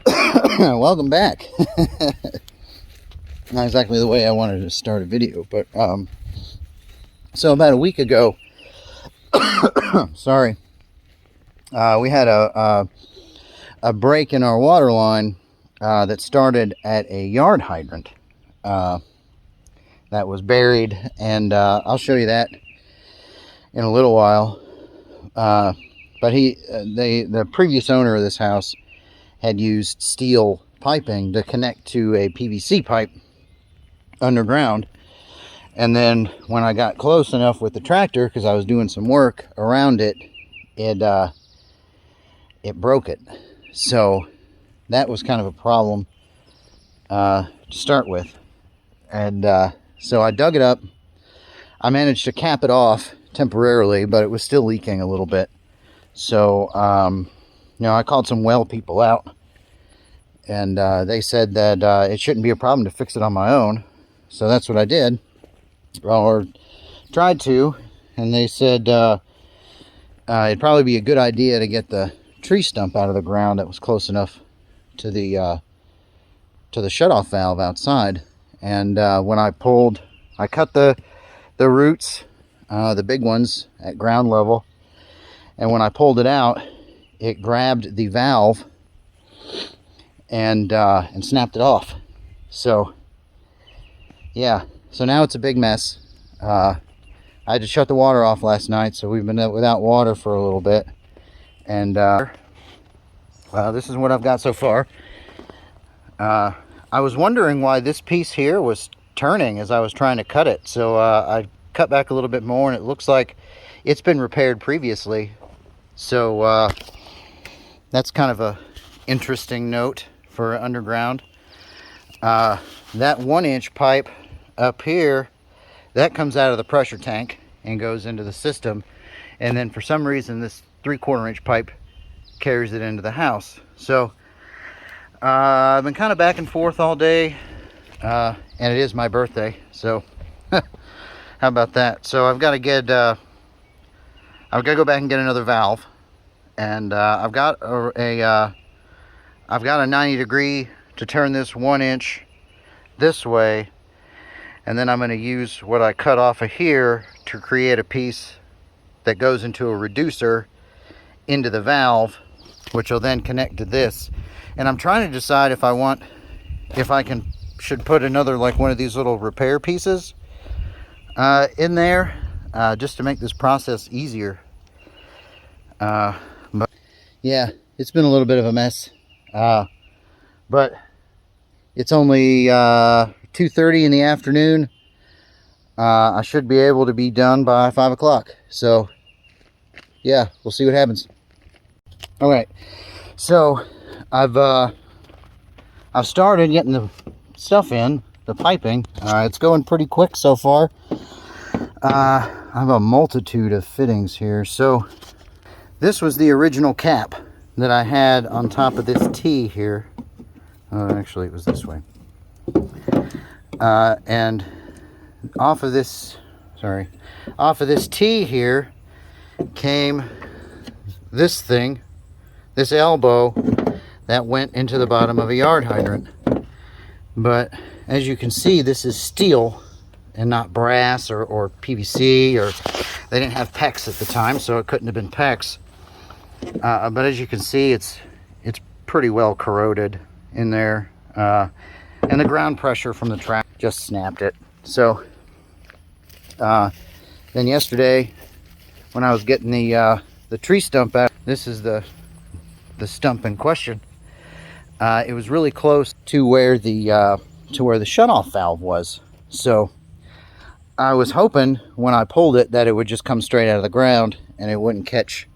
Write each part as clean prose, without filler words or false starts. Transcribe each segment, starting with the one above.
Welcome back. Not exactly the way I wanted to start a video, but so about a week ago, sorry, we had a break in our water line that started at a yard hydrant that was buried, and I'll show you that in a little while. But the previous owner of this house had used steel piping to connect to a PVC pipe underground, and then when I got close enough with the tractor, because I was doing some work around it, it broke it. So that was kind of a problem to start with, and so I dug it up. I managed to cap it off temporarily, but it was still leaking a little bit. So I called some well people out, and they said that it shouldn't be a problem to fix it on my own. So that's what I did, or tried to, and they said it'd probably be a good idea to get the tree stump out of the ground that was close enough to the shutoff valve outside. And when I cut the roots, the big ones at ground level, and when I pulled it out, it grabbed the valve and snapped it off. So yeah, so now it's a big mess. I had to shut the water off last night, so we've been without water for a little bit. And this is what I've got so far. I was wondering why this piece here was turning as I was trying to cut it. So I cut back a little bit more, and it looks like it's been repaired previously. So that's kind of a interesting note for underground. That 1-inch pipe up here, that comes out of the pressure tank and goes into the system, and then for some reason this 3/4-inch pipe carries it into the house. So I've been kind of back and forth all day, and it is my birthday, so how about that? So I've got to go back and get another valve, and I've got a 90-degree to turn this 1-inch this way, and then I'm going to use what I cut off of here to create a piece that goes into a reducer into the valve, which will then connect to this. And I'm trying to decide if I should put another, like one of these little repair pieces in there, just to make this process easier. But yeah, it's been a little bit of a mess, but it's only 2:30 in the afternoon. I should be able to be done by 5 o'clock. So yeah, we'll see what happens. All right, so I've started getting the stuff in, the piping. It's going pretty quick so far. I have a multitude of fittings here. So this was the original cap that I had on top of this T here. Actually, it was this way. And off of this T here came this thing, this elbow that went into the bottom of a yard hydrant. But as you can see, this is steel and not brass or PVC, or they didn't have PEX at the time, so it couldn't have been PEX. But as you can see, it's pretty well corroded in there, and the ground pressure from the track just snapped it. So then yesterday, when I was getting the tree stump out, this is the stump in question. It was really close to where the shutoff valve was. So I was hoping when I pulled it that it would just come straight out of the ground and it wouldn't catch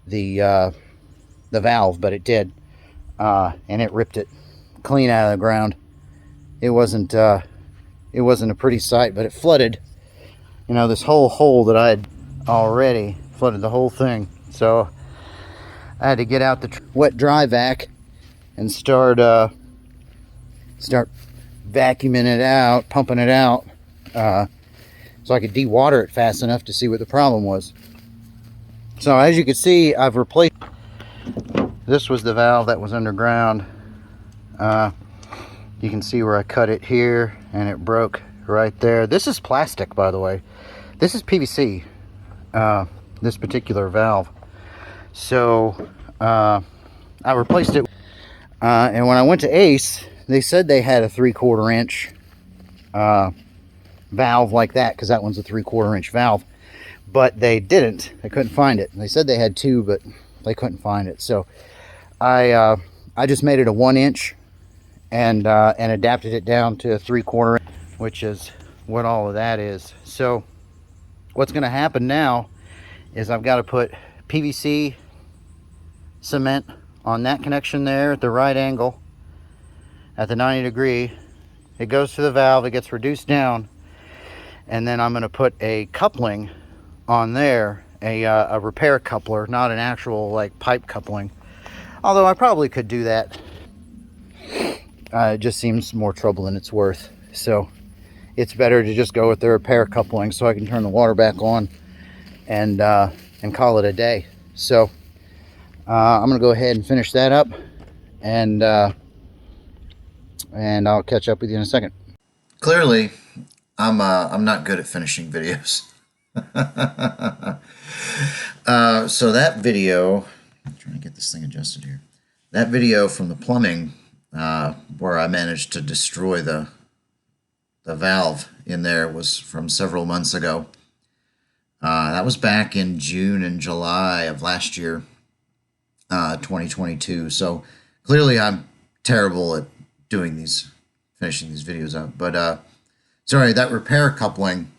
the valve, but it did, and it ripped it clean out of the ground. It wasn't a pretty sight, but it flooded, this whole hole that I had already flooded the whole thing. So I had to get out the wet dry vac and start vacuuming it out, pumping it out, so I could dewater it fast enough to see what the problem was. So as you can see, I've replaced this was the valve that was underground. You can see where I cut it here, and it broke right there. This is plastic, by the way. This is PVC, this particular valve. So I replaced it. And when I went to Ace, they said they had a 3/4 inch valve like that, because that one's a 3/4 inch valve. But they didn't. They couldn't find it. They said they had two, but they couldn't find it. So I just made it a 1 inch and adapted it down to a 3/4 inch, which is what all of that is. So what's going to happen now is I've got to put PVC cement on that connection there at the right angle, at the 90 degree. It goes to the valve, it gets reduced down, and then I'm going to put a coupling on there, a repair coupler, not an actual like pipe coupling, although I probably could do that. It just seems more trouble than it's worth, so it's better to just go with the repair coupling so I can turn the water back on and call it a day. So I'm gonna go ahead and finish that up, and I'll catch up with you in a second. Clearly, I'm not good at finishing videos. So that video, I'm trying to get this thing adjusted here. That video from the plumbing, where I managed to destroy the valve in there, was from several months ago. That was back in June and July of last year, 2022. So clearly I'm terrible at finishing these videos up. But sorry, that repair coupling,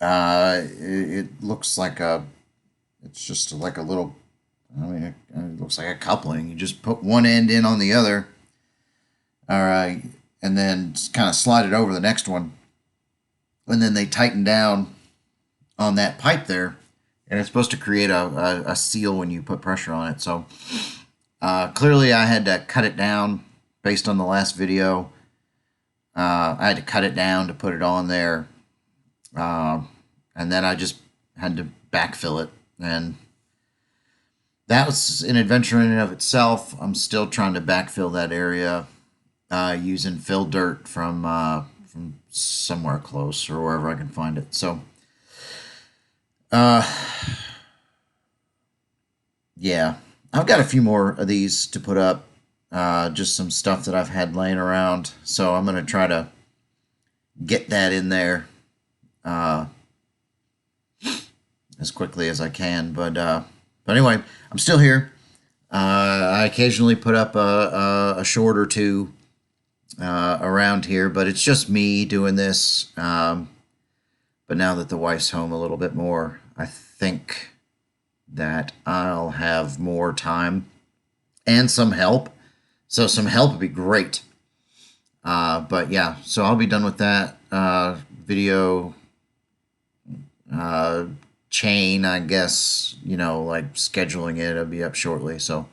it looks like it's just like a little, I mean, it looks like a coupling. You just put one end in on the other, all right, and then kind of slide it over the next one, and then they tighten down on that pipe there, and it's supposed to create a seal when you put pressure on it. So clearly I had to cut it down based on the last video. I had to cut it down to put it on there, and then I just had to backfill it, and that was an adventure in and of itself. I'm still trying to backfill that area using fill dirt from somewhere close or wherever I can find it. So yeah, I've got a few more of these to put up, just some stuff that I've had laying around, so I'm going to try to get that in there as quickly as I can. But anyway, I'm still here. I occasionally put up a short or two around here, but it's just me doing this. But now that the wife's home a little bit more, I think that I'll have more time and some help. So some help would be great. But yeah, so I'll be done with that video chain, I guess, like scheduling it. It'll be up shortly. So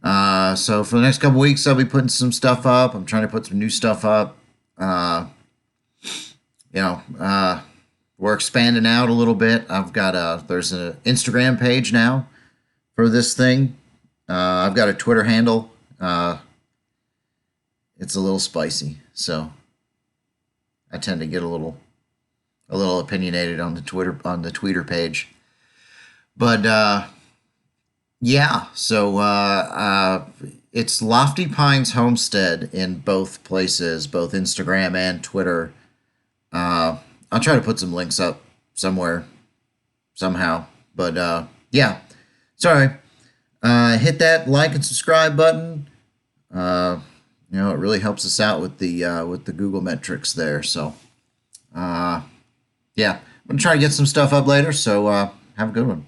so for the next couple weeks, I'll be putting some stuff up. I'm trying to put some new stuff up. We're expanding out a little bit. I've got there's an Instagram page now for this thing. I've got a Twitter handle. It's a little spicy, so I tend to get a little opinionated on the Twitter page. But yeah, so it's Lofty Pines Homestead in both places, both Instagram and Twitter. I'll try to put some links up somewhere, somehow. But yeah, sorry. Hit that like and subscribe button. It really helps us out with the Google metrics there. So yeah, I'm gonna try to get some stuff up later. So have a good one.